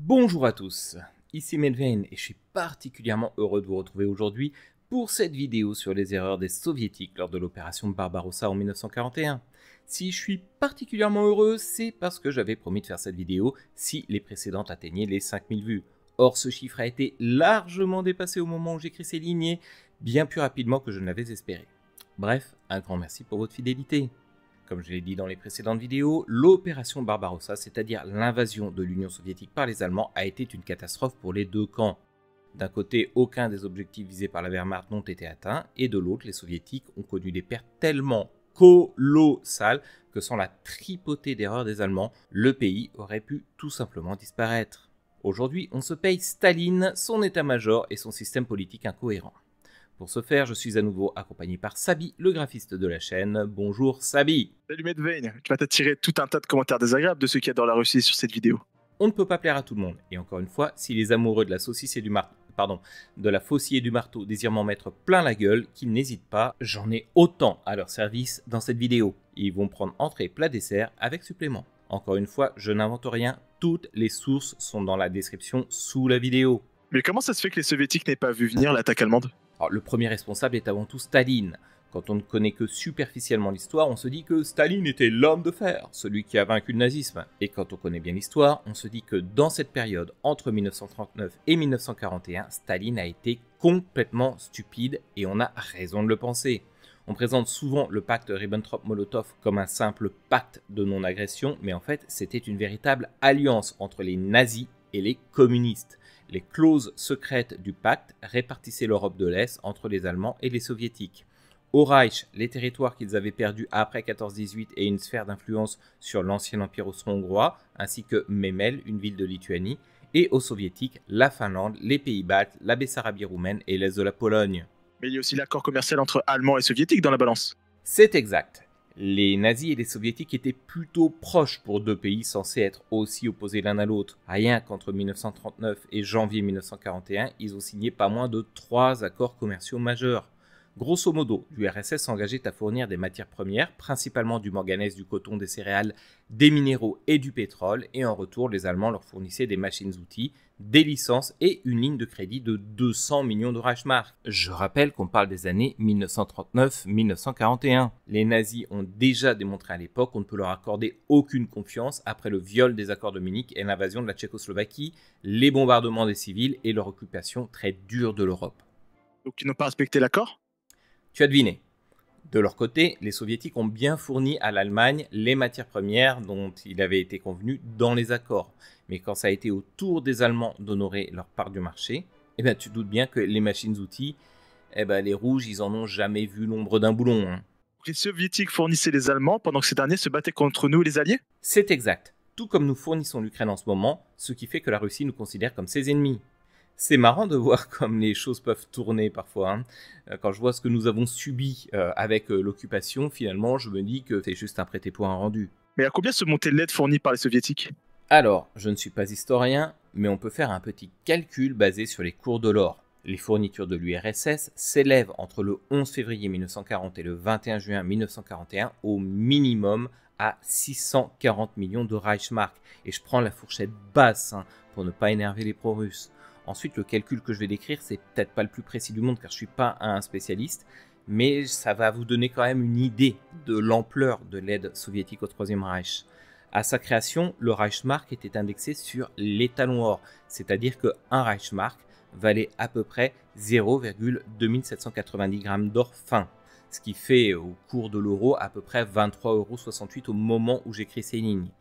Bonjour à tous, ici Medvein et je suis particulièrement heureux de vous retrouver aujourd'hui pour cette vidéo sur les erreurs des soviétiques lors de l'opération Barbarossa en 1941. Si je suis particulièrement heureux, c'est parce que j'avais promis de faire cette vidéo si les précédentes atteignaient les 5000 vues. Or, ce chiffre a été largement dépassé au moment où j'écris ces lignes et bien plus rapidement que je ne l'avais espéré. Bref, un grand merci pour votre fidélité. Comme je l'ai dit dans les précédentes vidéos, l'opération Barbarossa, c'est-à-dire l'invasion de l'Union soviétique par les Allemands, a été une catastrophe pour les deux camps. D'un côté, aucun des objectifs visés par la Wehrmacht n'ont été atteints, et de l'autre, les soviétiques ont connu des pertes tellement colossales que sans la tripotée d'erreurs des Allemands, le pays aurait pu tout simplement disparaître. Aujourd'hui, on se paye Staline, son état-major et son système politique incohérent. Pour ce faire, je suis à nouveau accompagné par Sabi, le graphiste de la chaîne. Bonjour Sabi. Salut Medvein, tu vas t'attirer tout un tas de commentaires désagréables de ceux qui adorent la Russie sur cette vidéo. On ne peut pas plaire à tout le monde. Et encore une fois, si les amoureux de la saucisse et du marteau, de la faucille et du marteau désirent m'en mettre plein la gueule, qu'ils n'hésitent pas, j'en ai autant à leur service dans cette vidéo. Ils vont prendre entrée plat dessert avec supplément. Encore une fois, je n'invente rien, toutes les sources sont dans la description sous la vidéo. Mais comment ça se fait que les soviétiques n'aient pas vu venir l'attaque allemande? Alors, le premier responsable est avant tout Staline. Quand on ne connaît que superficiellement l'histoire, on se dit que Staline était l'homme de fer, celui qui a vaincu le nazisme. Et quand on connaît bien l'histoire, on se dit que dans cette période, entre 1939 et 1941, Staline a été complètement stupide et on a raison de le penser. On présente souvent le pacte Ribbentrop-Molotov comme un simple pacte de non-agression, mais en fait, c'était une véritable alliance entre les nazis et les communistes. Les clauses secrètes du pacte répartissaient l'Europe de l'Est entre les Allemands et les Soviétiques. Au Reich, les territoires qu'ils avaient perdus après 14-18 et une sphère d'influence sur l'ancien empire austro-hongrois, ainsi que Memel, une ville de Lituanie, et aux Soviétiques, la Finlande, les Pays-Baltes, la Bessarabie roumaine et l'Est de la Pologne. Mais il y a aussi l'accord commercial entre Allemands et Soviétiques dans la balance. C'est exact. Les nazis et les soviétiques étaient plutôt proches pour deux pays censés être aussi opposés l'un à l'autre. Rien qu'entre 1939 et janvier 1941, ils ont signé pas moins de 3 accords commerciaux majeurs. Grosso modo, l'URSS s'engageait à fournir des matières premières, principalement du manganèse, du coton, des céréales, des minéraux et du pétrole, et en retour, les Allemands leur fournissaient des machines-outils, des licences et une ligne de crédit de 200 millions de Reichsmark. Je rappelle qu'on parle des années 1939-1941. Les nazis ont déjà démontré à l'époque qu'on ne peut leur accorder aucune confiance après le viol des accords de Munich et l'invasion de la Tchécoslovaquie, les bombardements des civils et leur occupation très dure de l'Europe. Donc ils n'ont pas respecté l'accord? Tu as deviné. De leur côté, les soviétiques ont bien fourni à l'Allemagne les matières premières dont il avait été convenu dans les accords. Mais quand ça a été au tour des Allemands d'honorer leur part du marché, tu doutes bien que les machines-outils, les rouges, ils en ont jamais vu l'ombre d'un boulon. Hein. Les soviétiques fournissaient les Allemands pendant que ces derniers se battaient contre nous, les Alliés? C'est exact. Tout comme nous fournissons l'Ukraine en ce moment, ce qui fait que la Russie nous considère comme ses ennemis. C'est marrant de voir comme les choses peuvent tourner parfois. Hein. Quand je vois ce que nous avons subi avec l'occupation, finalement, je me dis que c'est juste un prêté pour un rendu. Mais à combien se montait l'aide fournie par les soviétiques? Alors, je ne suis pas historien, mais on peut faire un petit calcul basé sur les cours de l'or. Les fournitures de l'URSS s'élèvent entre le 11 février 1940 et le 21 juin 1941 au minimum à 640 millions de Reichsmark. Et je prends la fourchette basse pour ne pas énerver les pro-russes. Ensuite, le calcul que je vais décrire, c'est peut-être pas le plus précis du monde car je suis pas un spécialiste, mais ça va vous donner quand même une idée de l'ampleur de l'aide soviétique au Troisième Reich. À sa création, le Reichsmark était indexé sur l'étalon or, c'est-à-dire que un Reichsmark valait à peu près 0,2790 grammes d'or fin, ce qui fait au cours de l'euro à peu près 23,68 € au moment où j'écris ces lignes.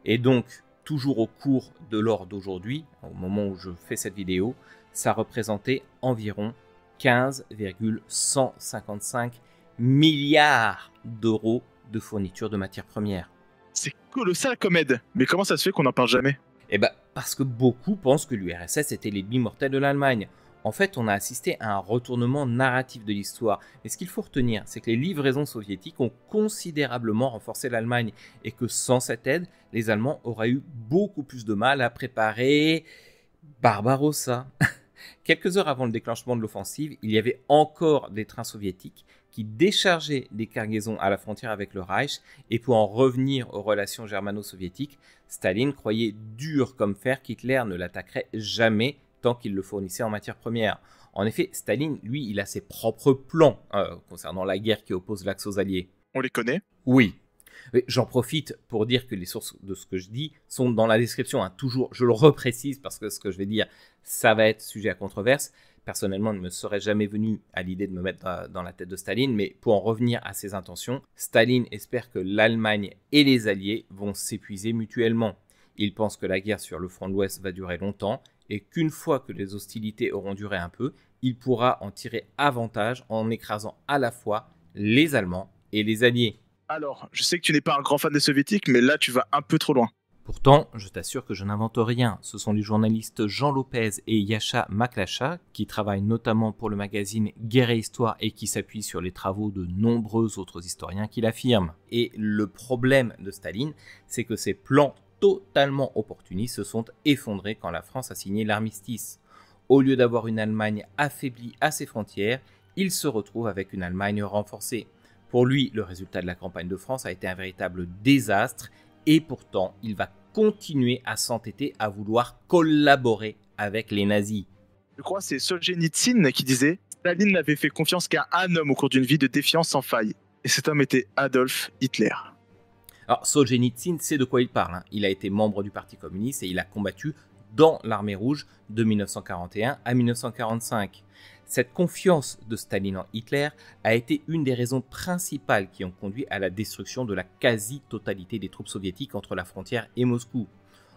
Et donc, toujours au cours de l'or d'aujourd'hui, au moment où je fais cette vidéo, ça représentait environ 15,155 milliards d'euros de fourniture de matières premières. C'est colossal comme aide, mais comment ça se fait qu'on n'en parle jamais? Parce que beaucoup pensent que l'URSS était l'ennemi mortel de l'Allemagne. En fait, on a assisté à un retournement narratif de l'histoire. Mais ce qu'il faut retenir, c'est que les livraisons soviétiques ont considérablement renforcé l'Allemagne et que sans cette aide, les Allemands auraient eu beaucoup plus de mal à préparer Barbarossa. Quelques heures avant le déclenchement de l'offensive, il y avait encore des trains soviétiques qui déchargeait des cargaisons à la frontière avec le Reich. Et pour en revenir aux relations germano-soviétiques, Staline croyait dur comme fer qu'Hitler ne l'attaquerait jamais tant qu'il le fournissait en matières premières. En effet, Staline, lui, il a ses propres plans concernant la guerre qui oppose l'Axe aux Alliés. On les connaît? Oui. J'en profite pour dire que les sources de ce que je dis sont dans la description. Toujours, je le reprécise parce que ce que je vais dire, ça va être sujet à controverse. Personnellement, il ne me serait jamais venu à l'idée de me mettre dans la tête de Staline, mais pour en revenir à ses intentions, Staline espère que l'Allemagne et les Alliés vont s'épuiser mutuellement. Il pense que la guerre sur le front de l'Ouest va durer longtemps et qu'une fois que les hostilités auront duré un peu, il pourra en tirer avantage en écrasant à la fois les Allemands et les Alliés. Alors, je sais que tu n'es pas un grand fan des soviétiques, mais là tu vas un peu trop loin. Pourtant, je t'assure que je n'invente rien. Ce sont les journalistes Jean Lopez et Yasha Maklacha, qui travaillent notamment pour le magazine Guerre et Histoire et qui s'appuient sur les travaux de nombreux autres historiens qui l'affirment. Et le problème de Staline, c'est que ses plans totalement opportunistes se sont effondrés quand la France a signé l'armistice. Au lieu d'avoir une Allemagne affaiblie à ses frontières, il se retrouve avec une Allemagne renforcée. Pour lui, le résultat de la campagne de France a été un véritable désastre et pourtant, il va continuer à s'entêter à vouloir collaborer avec les nazis. Je crois que c'est Solzhenitsyn qui disait « Staline n'avait fait confiance qu'à un homme au cours d'une vie de défiance sans faille. Et cet homme était Adolf Hitler. » Alors, Solzhenitsyn sait de quoi il parle. Il a été membre du Parti communiste et il a combattu dans l'armée rouge de 1941 à 1945. Cette confiance de Staline en Hitler a été une des raisons principales qui ont conduit à la destruction de la quasi-totalité des troupes soviétiques entre la frontière et Moscou.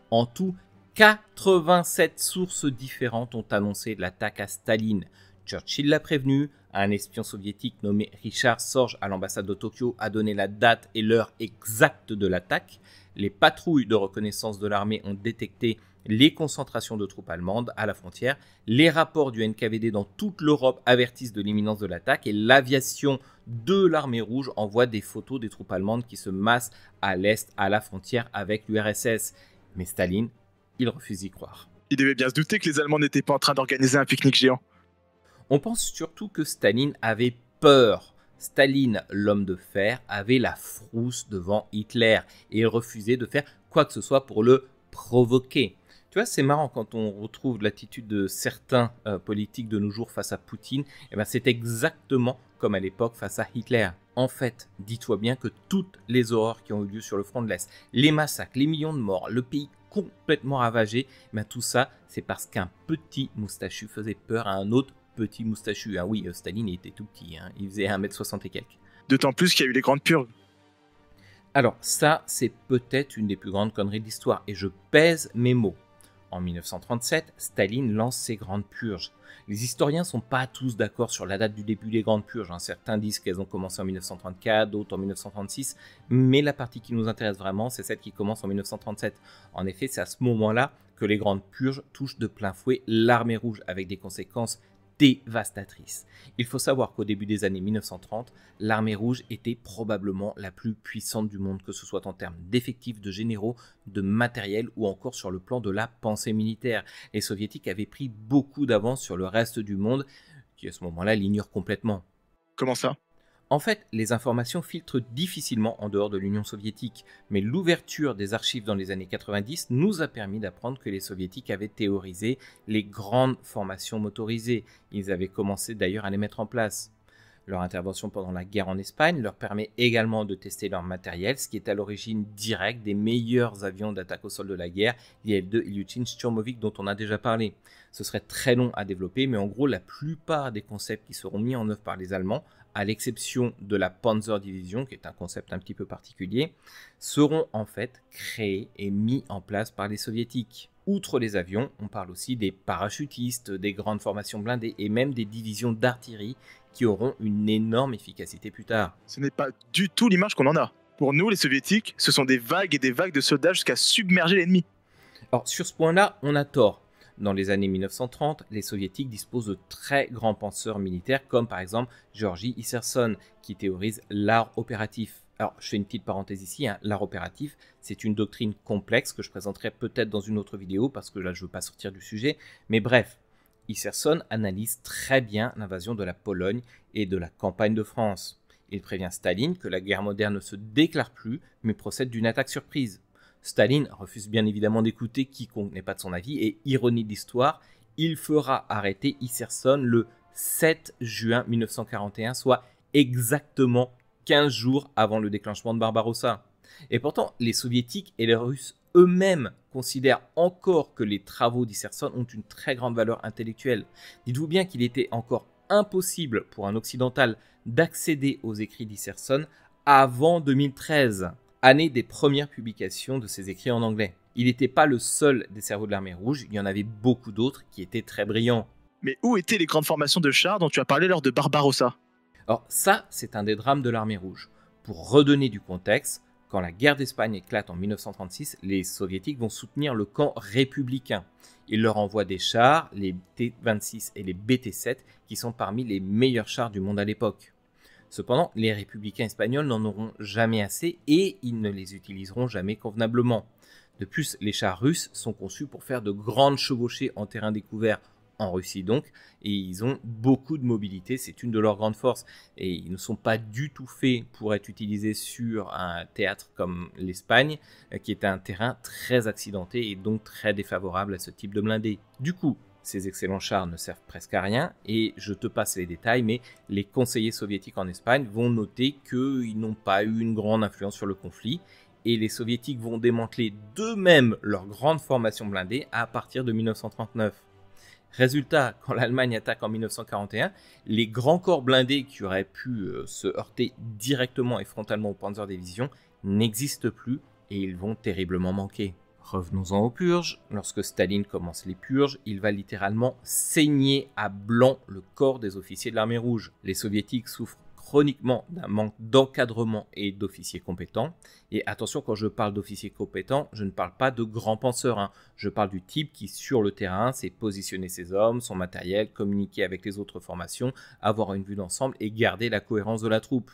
En tout, 87 sources différentes ont annoncé l'attaque à Staline. Churchill l'a prévenu, un espion soviétique nommé Richard Sorge à l'ambassade de Tokyo a donné la date et l'heure exacte de l'attaque. Les patrouilles de reconnaissance de l'armée ont détecté les concentrations de troupes allemandes à la frontière, les rapports du NKVD dans toute l'Europe avertissent de l'imminence de l'attaque et l'aviation de l'armée rouge envoie des photos des troupes allemandes qui se massent à l'est à la frontière avec l'URSS. Mais Staline, il refuse d'y croire. Il devait bien se douter que les Allemands n'étaient pas en train d'organiser un pique-nique géant. On pense surtout que Staline avait peur. Staline, l'homme de fer, avait la frousse devant Hitler et il refusait de faire quoi que ce soit pour le provoquer. Tu vois, c'est marrant quand on retrouve l'attitude de certains politiques de nos jours face à Poutine, et ben c'est exactement comme à l'époque face à Hitler. En fait, dis-toi bien que toutes les horreurs qui ont eu lieu sur le front de l'Est, les massacres, les millions de morts, le pays complètement ravagé, ben tout ça, c'est parce qu'un petit moustachu faisait peur à un autre petit moustachu. Ah oui, Staline il était tout petit, il faisait 1m60 et quelques. D'autant plus qu'il y a eu les grandes purges. Alors ça, c'est peut-être une des plus grandes conneries de l'histoire, et je pèse mes mots. En 1937, Staline lance ses grandes purges. Les historiens ne sont pas tous d'accord sur la date du début des grandes purges. Certains disent qu'elles ont commencé en 1934, d'autres en 1936, mais la partie qui nous intéresse vraiment, c'est celle qui commence en 1937. En effet, c'est à ce moment-là que les grandes purges touchent de plein fouet l'armée rouge, avec des conséquences dévastatrice. Il faut savoir qu'au début des années 1930, l'armée rouge était probablement la plus puissante du monde, que ce soit en termes d'effectifs, de généraux, de matériel ou encore sur le plan de la pensée militaire. Les soviétiques avaient pris beaucoup d'avance sur le reste du monde, qui à ce moment-là l'ignore complètement. Comment ça ? En fait, les informations filtrent difficilement en dehors de l'Union soviétique, mais l'ouverture des archives dans les années 90 nous a permis d'apprendre que les soviétiques avaient théorisé les grandes formations motorisées. Ils avaient commencé d'ailleurs à les mettre en place. Leur intervention pendant la guerre en Espagne leur permet également de tester leur matériel, ce qui est à l'origine directe des meilleurs avions d'attaque au sol de la guerre, l'IL-2 Ilyushin Sturmovik dont on a déjà parlé. Ce serait très long à développer, mais en gros la plupart des concepts qui seront mis en œuvre par les Allemands, à l'exception de la Panzer Division, qui est un concept un petit peu particulier, seront en fait créés et mis en place par les soviétiques. Outre les avions, on parle aussi des parachutistes, des grandes formations blindées et même des divisions d'artillerie qui auront une énorme efficacité plus tard. Ce n'est pas du tout l'image qu'on en a. Pour nous, les soviétiques, ce sont des vagues et des vagues de soldats jusqu'à submerger l'ennemi. Alors sur ce point-là, on a tort. Dans les années 1930, les soviétiques disposent de très grands penseurs militaires comme par exemple Georgi Isserson qui théorise l'art opératif. Alors je fais une petite parenthèse ici, l'art opératif c'est une doctrine complexe que je présenterai peut-être dans une autre vidéo parce que là je ne veux pas sortir du sujet, mais bref. Iserson analyse très bien l'invasion de la Pologne et de la campagne de France. Il prévient Staline que la guerre moderne ne se déclare plus, mais procède d'une attaque surprise. Staline refuse bien évidemment d'écouter quiconque n'est pas de son avis et, ironie de l'histoire, il fera arrêter Iserson le 7 juin 1941, soit exactement 15 jours avant le déclenchement de Barbarossa. Et pourtant, les Soviétiques et les Russes eux-mêmes considèrent encore que les travaux d'Iserson ont une très grande valeur intellectuelle. Dites-vous bien qu'il était encore impossible pour un occidental d'accéder aux écrits d'Iserson avant 2013, année des premières publications de ses écrits en anglais. Il n'était pas le seul des cerveaux de l'armée rouge, il y en avait beaucoup d'autres qui étaient très brillants. Mais où étaient les grandes formations de chars dont tu as parlé lors de Barbarossa? Alors ça, c'est un des drames de l'armée rouge. Pour redonner du contexte, quand la guerre d'Espagne éclate en 1936, les soviétiques vont soutenir le camp républicain. Ils leur envoient des chars, les T-26 et les BT-7, qui sont parmi les meilleurs chars du monde à l'époque. Cependant, les républicains espagnols n'en auront jamais assez et ils ne les utiliseront jamais convenablement. De plus, les chars russes sont conçus pour faire de grandes chevauchées en terrain découvert, en Russie donc, et ils ont beaucoup de mobilité, c'est une de leurs grandes forces, et ils ne sont pas du tout faits pour être utilisés sur un théâtre comme l'Espagne, qui est un terrain très accidenté et donc très défavorable à ce type de blindés. Du coup, ces excellents chars ne servent presque à rien, et je te passe les détails, mais les conseillers soviétiques en Espagne vont noter qu'ils n'ont pas eu une grande influence sur le conflit, et les soviétiques vont démanteler d'eux-mêmes leur grande formation blindée à partir de 1939. Résultat, quand l'Allemagne attaque en 1941, les grands corps blindés qui auraient pu se heurter directement et frontalement aux Panzerdivisions n'existent plus et ils vont terriblement manquer. Revenons-en aux purges. Lorsque Staline commence les purges, il va littéralement saigner à blanc le corps des officiers de l'armée rouge. Les soviétiques souffrent chroniquement d'un manque d'encadrement et d'officiers compétents. Et attention, quand je parle d'officiers compétents, je ne parle pas de grands penseurs. Je parle du type qui, sur le terrain, sait positionner ses hommes, son matériel, communiquer avec les autres formations, avoir une vue d'ensemble et garder la cohérence de la troupe.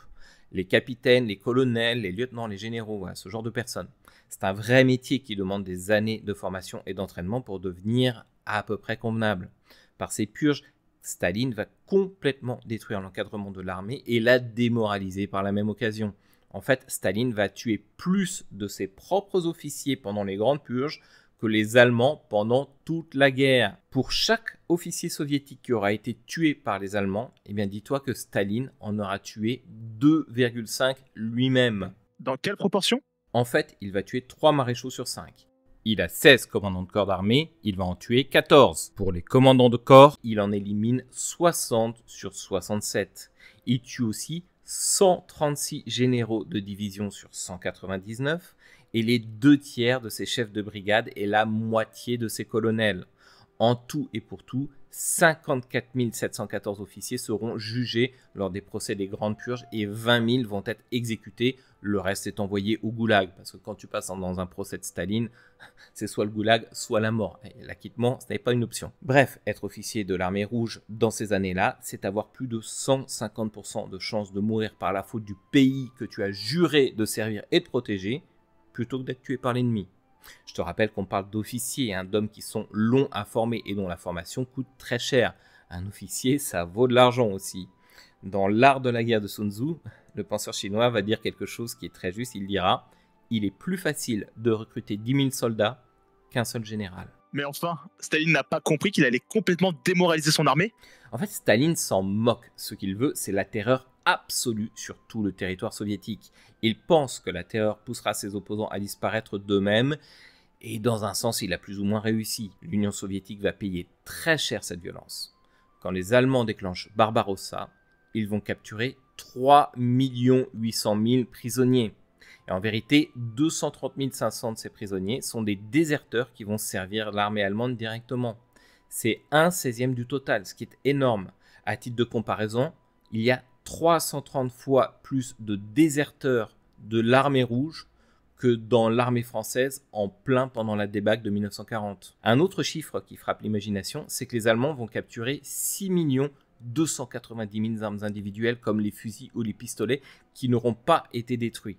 Les capitaines, les colonels, les lieutenants, les généraux, voilà, ce genre de personnes. C'est un vrai métier qui demande des années de formation et d'entraînement pour devenir à peu près convenable. Par ces purges, Staline va complètement détruire l'encadrement de l'armée et la démoraliser par la même occasion. En fait, Staline va tuer plus de ses propres officiers pendant les grandes purges que les Allemands pendant toute la guerre. Pour chaque officier soviétique qui aura été tué par les Allemands, eh bien dis-toi que Staline en aura tué 2,5 lui-même. Dans quelle proportion? En fait, il va tuer 3 maréchaux sur 5. Il a 16 commandants de corps d'armée, il va en tuer 14. Pour les commandants de corps, il en élimine 60 sur 67. Il tue aussi 136 généraux de division sur 199 et les 2 tiers de ses chefs de brigade et la moitié de ses colonels. En tout et pour tout, 54 714 officiers seront jugés lors des procès des grandes purges et 20 000 vont être exécutés. Le reste est envoyé au goulag, parce que quand tu passes dans un procès de Staline, c'est soit le goulag, soit la mort. Et l'acquittement, ce n'est pas une option. Bref, être officier de l'armée rouge dans ces années-là, c'est avoir plus de 150% de chances de mourir par la faute du pays que tu as juré de servir et de protéger, plutôt que d'être tué par l'ennemi. Je te rappelle qu'on parle d'officiers, d'hommes qui sont longs à former et dont la formation coûte très cher. Un officier, ça vaut de l'argent aussi. Dans l'art de la guerre de Sun Tzu, le penseur chinois va dire quelque chose qui est très juste. Il dira « Il est plus facile de recruter 10 000 soldats qu'un seul général ». Mais enfin, Staline n'a pas compris qu'il allait complètement démoraliser son armée? En fait, Staline s'en moque. Ce qu'il veut, c'est la terreur absolue sur tout le territoire soviétique. Il pense que la terreur poussera ses opposants à disparaître d'eux-mêmes. Et dans un sens, il a plus ou moins réussi. L'Union soviétique va payer très cher cette violence. Quand les Allemands déclenchent Barbarossa, ils vont capturer 3 800 000 prisonniers. Et en vérité, 230 500 de ces prisonniers sont des déserteurs qui vont servir l'armée allemande directement. C'est 1/16 du total, ce qui est énorme. À titre de comparaison, il y a 330 fois plus de déserteurs de l'armée rouge que dans l'armée française en plein pendant la débâcle de 1940. Un autre chiffre qui frappe l'imagination, c'est que les Allemands vont capturer 6 290 000 armes individuelles comme les fusils ou les pistolets qui n'auront pas été détruits.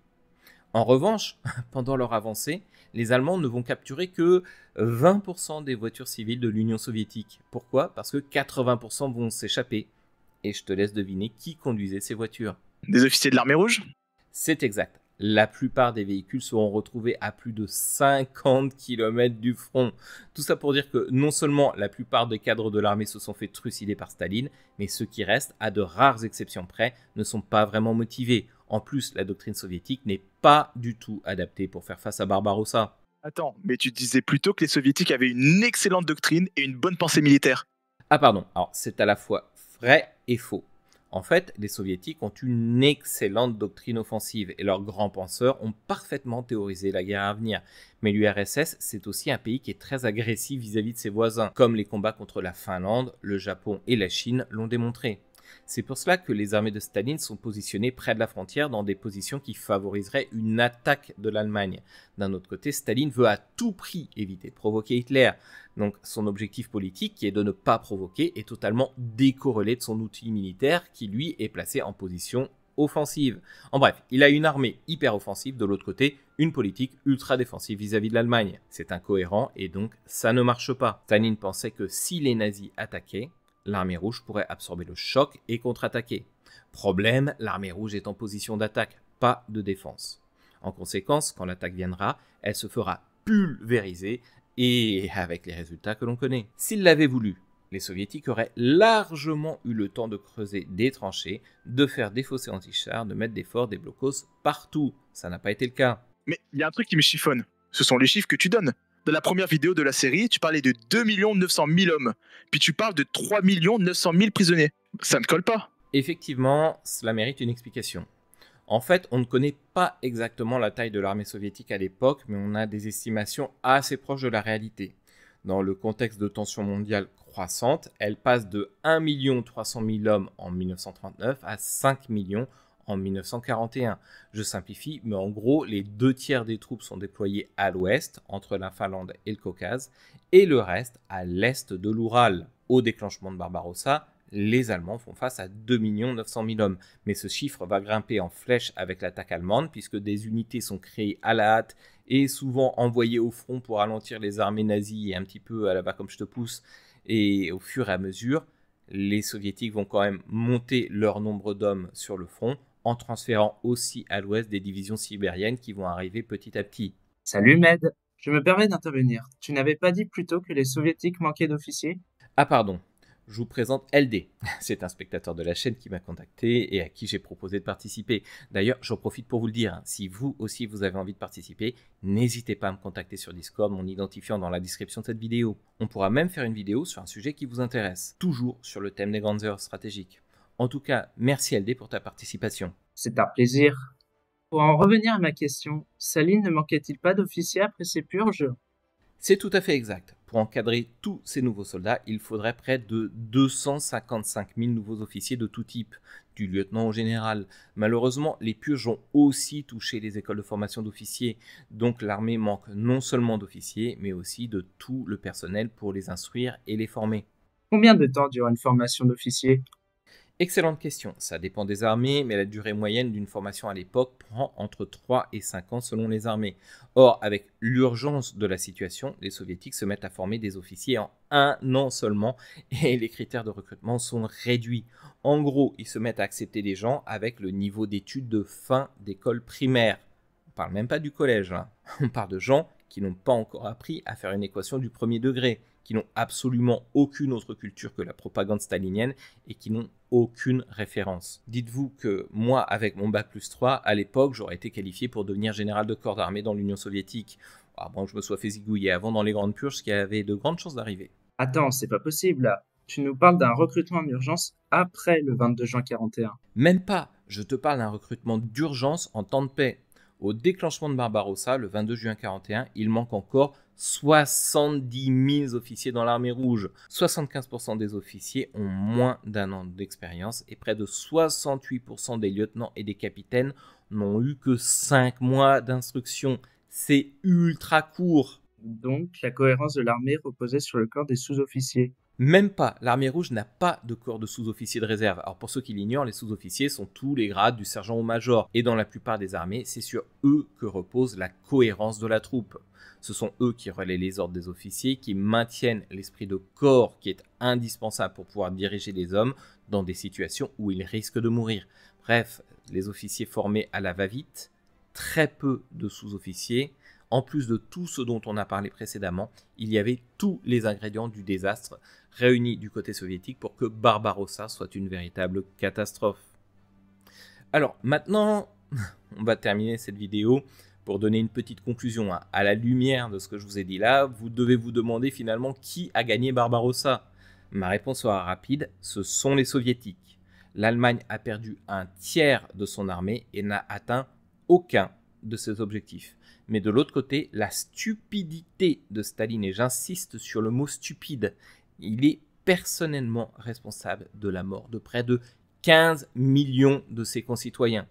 En revanche, pendant leur avancée, les Allemands ne vont capturer que 20% des voitures civiles de l'Union soviétique. Pourquoi? Parce que 80% vont s'échapper. Et je te laisse deviner qui conduisait ces voitures. Des officiers de l'armée rouge? C'est exact. La plupart des véhicules seront retrouvés à plus de 50 km du front. Tout ça pour dire que non seulement la plupart des cadres de l'armée se sont fait trucider par Staline, mais ceux qui restent, à de rares exceptions près, ne sont pas vraiment motivés. En plus, la doctrine soviétique n'est pas du tout adaptée pour faire face à Barbarossa. Attends, mais tu disais plutôt que les soviétiques avaient une excellente doctrine et une bonne pensée militaire. Ah pardon, alors c'est à la fois vrai et faux. En fait, les soviétiques ont une excellente doctrine offensive et leurs grands penseurs ont parfaitement théorisé la guerre à venir. Mais l'URSS, c'est aussi un pays qui est très agressif vis-à-vis de ses voisins, comme les combats contre la Finlande, le Japon et la Chine l'ont démontré. C'est pour cela que les armées de Staline sont positionnées près de la frontière dans des positions qui favoriseraient une attaque de l'Allemagne. D'un autre côté, Staline veut à tout prix éviter de provoquer Hitler. Donc son objectif politique, qui est de ne pas provoquer, est totalement décorrélé de son outil militaire qui, lui, est placé en position offensive. En bref, il a une armée hyper offensive, de l'autre côté, une politique ultra défensive vis-à-vis de l'Allemagne. C'est incohérent et donc ça ne marche pas. Staline pensait que si les nazis attaquaient, l'armée rouge pourrait absorber le choc et contre-attaquer. Problème, l'armée rouge est en position d'attaque, pas de défense. En conséquence, quand l'attaque viendra, elle se fera pulvériser et avec les résultats que l'on connaît. S'ils l'avaient voulu, les soviétiques auraient largement eu le temps de creuser des tranchées, de faire des fossés anti-chars, de mettre des forts, des blocos partout. Ça n'a pas été le cas. Mais il y a un truc qui me chiffonne. Ce sont les chiffres que tu donnes. Dans la première vidéo de la série, tu parlais de 2 900 000 hommes. Puis tu parles de 3 900 000 prisonniers. Ça ne colle pas. Effectivement, cela mérite une explication. En fait, on ne connaît pas exactement la taille de l'armée soviétique à l'époque, mais on a des estimations assez proches de la réalité. Dans le contexte de tensions mondiales croissantes, elle passe de 1 300 000 hommes en 1939 à 5 millions en 1941. Je simplifie, mais en gros, les 2 tiers des troupes sont déployées à l'ouest, entre la Finlande et le Caucase, et le reste à l'est de l'Oural. Au déclenchement de Barbarossa, les Allemands font face à 2 900 000 hommes. Mais ce chiffre va grimper en flèche avec l'attaque allemande, puisque des unités sont créées à la hâte et souvent envoyées au front pour ralentir les armées nazies et un petit peu à la va comme je te pousse. Et au fur et à mesure, les soviétiques vont quand même monter leur nombre d'hommes sur le front, en transférant aussi à l'ouest des divisions sibériennes qui vont arriver petit à petit. Salut Med, je me permets d'intervenir. Tu n'avais pas dit plus tôt que les soviétiques manquaient d'officiers? Ah pardon, je vous présente LD. C'est un spectateur de la chaîne qui m'a contacté et à qui j'ai proposé de participer. D'ailleurs, j'en profite pour vous le dire, si vous aussi vous avez envie de participer, n'hésitez pas à me contacter sur Discord, mon identifiant dans la description de cette vidéo. On pourra même faire une vidéo sur un sujet qui vous intéresse, toujours sur le thème des grandes erreurs stratégiques. En tout cas, merci LD pour ta participation. C'est un plaisir. Pour en revenir à ma question, Staline ne manquait-il pas d'officiers après ces purges? C'est tout à fait exact. Pour encadrer tous ces nouveaux soldats, il faudrait près de 255 000 nouveaux officiers de tout type, du lieutenant au général. Malheureusement, les purges ont aussi touché les écoles de formation d'officiers, donc l'armée manque non seulement d'officiers, mais aussi de tout le personnel pour les instruire et les former. Combien de temps dure une formation d'officier? Excellente question, ça dépend des armées, mais la durée moyenne d'une formation à l'époque prend entre 3 et 5 ans selon les armées. Or, avec l'urgence de la situation, les soviétiques se mettent à former des officiers en 1 an seulement et les critères de recrutement sont réduits. En gros, ils se mettent à accepter des gens avec le niveau d'études de fin d'école primaire. On parle même pas du collège, hein. On parle de gens qui n'ont pas encore appris à faire une équation du premier degré, qui n'ont absolument aucune autre culture que la propagande stalinienne et qui n'ont aucune référence. Dites-vous que moi, avec mon bac plus 3, à l'époque, j'aurais été qualifié pour devenir général de corps d'armée dans l'Union soviétique. Avant que je me sois fait zigouiller avant dans les grandes purges, ce qui avait de grandes chances d'arriver. Attends, c'est pas possible là. Tu nous parles d'un recrutement en urgence après le 22 juin 41. Même pas, je te parle d'un recrutement d'urgence en temps de paix. Au déclenchement de Barbarossa, le 22 juin 41, il manque encore 70 000 officiers dans l'armée rouge. 75% des officiers ont moins d'1 an d'expérience et près de 68% des lieutenants et des capitaines n'ont eu que 5 mois d'instruction. C'est ultra court. Donc, la cohérence de l'armée reposait sur le corps des sous-officiers. Même pas, l'armée rouge n'a pas de corps de sous-officiers de réserve. Alors pour ceux qui l'ignorent, les sous-officiers sont tous les grades du sergent au major. Et dans la plupart des armées, c'est sur eux que repose la cohérence de la troupe. Ce sont eux qui relaient les ordres des officiers, qui maintiennent l'esprit de corps qui est indispensable pour pouvoir diriger les hommes dans des situations où ils risquent de mourir. Bref, les officiers formés à la va-vite, très peu de sous-officiers. En plus de tout ce dont on a parlé précédemment, il y avait tous les ingrédients du désastre réunis du côté soviétique pour que Barbarossa soit une véritable catastrophe. Alors maintenant, on va terminer cette vidéo pour donner une petite conclusion. À la lumière de ce que je vous ai dit là, vous devez vous demander finalement qui a gagné Barbarossa. Ma réponse sera rapide, ce sont les soviétiques. L'Allemagne a perdu un tiers de son armée et n'a atteint aucun de ses objectifs. Mais de l'autre côté, la stupidité de Staline, et j'insiste sur le mot stupide, il est personnellement responsable de la mort de près de 15 millions de ses concitoyens.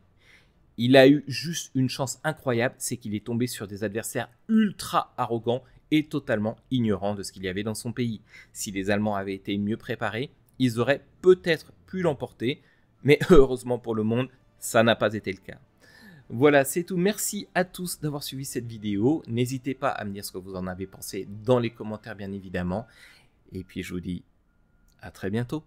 Il a eu juste une chance incroyable, c'est qu'il est tombé sur des adversaires ultra arrogants et totalement ignorants de ce qu'il y avait dans son pays. Si les Allemands avaient été mieux préparés, ils auraient peut-être pu l'emporter, mais heureusement pour le monde, ça n'a pas été le cas. Voilà, c'est tout. Merci à tous d'avoir suivi cette vidéo. N'hésitez pas à me dire ce que vous en avez pensé dans les commentaires, bien évidemment. Et puis, je vous dis à très bientôt.